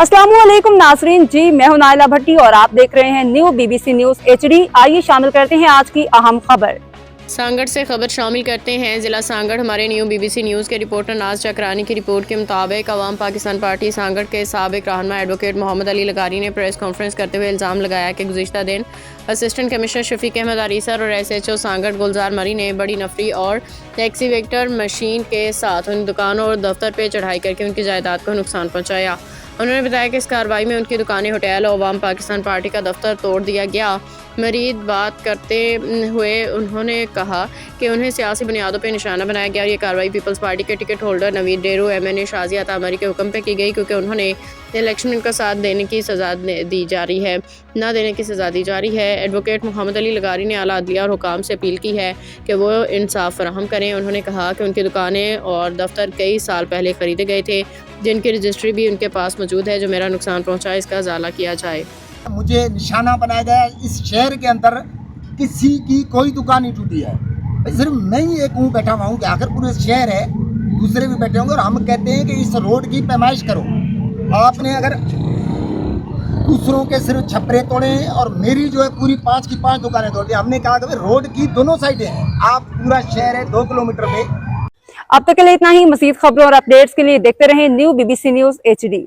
अस्सलामुअलैकुम नाजरीन जी, मैं हूं नाइला भट्टी और आप देख रहे हैं न्यू BBC न्यूज HD। आइए शामिल करते हैं आज की अहम खबर। सांगड़ से खबर शामिल करते हैं। जिला सांगड़ हमारे न्यू BBC न्यूज़ के रिपोर्टर नाज चक्रानी की रिपोर्ट के मुताबिक अवाम पाकिस्तान पार्टी सांगड़ के साबिक रहनुमा एडवोकेट मोहम्मद अली लगारी ने प्रेस कॉन्फ्रेंस करते हुए इल्ज़ाम लगाया कि गुज़िश्ता दिन असिस्टेंट कमिश्नर शफीक अहमद आरीसर और SHO सांगड़ गुलजार मरी ने बड़ी नफरी और एक्सीवेटर मशीन के साथ उन दुकानों और दफ्तर पर चढ़ाई करके उनकी जायदाद को नुकसान पहुँचाया। उन्होंने बताया कि इस कार्रवाई में उनकी दुकानें, होटल और अवाम पाकिस्तान पार्टी का दफ्तर तोड़ दिया गया। मरीद बात करते हुए उन्होंने कहा कि उन्हें सियासी बुनियादों पर निशाना बनाया गया और ये कार्रवाई पीपल्स पार्टी के ticket holder Naveed Deru MNA Shazia Tamri के हुक्म पर की गई, क्योंकि उन्होंने इलेक्शन में उनका साथ देने की सज़ा दी जा रही है, ना देने की सज़ा दी जा रही है। एडवोकेट मोहम्मद अली लगारी ने आला अदलिया और हुकाम से अपील की है कि वो इंसाफ फराहम करें। उन्होंने कहा कि उनकी दुकानें और दफ्तर कई साल पहले ख़रीदे गए थे, जिनकी रजिस्ट्री भी उनके पास मौजूद है। जो मेरा नुकसान पहुँचा इसका इजाला किया जाए। मुझे निशाना बनाया गया। इस शहर के अंदर किसी की कोई दुकान नहीं टूटी है, सिर्फ मैं ही एक हूँ बैठा हुआ हूँ कि आखिर पूरे शहर है, दूसरे भी बैठे होंगे और हम कहते हैं कि इस रोड की पैमाइश करो। आपने अगर दूसरों के सिर्फ छपरे तोड़े और मेरी जो है पूरी 5 की 5 दुकानें तोड़ दी। हमने कहा कि रोड की दोनों साइडें हैं, आप पूरा शहर है 2 किलोमीटर पे। अब तक के लिए इतना ही। मज़ीद खबरों और अपडेट्स के लिए देखते रहें न्यू BBC न्यूज HD।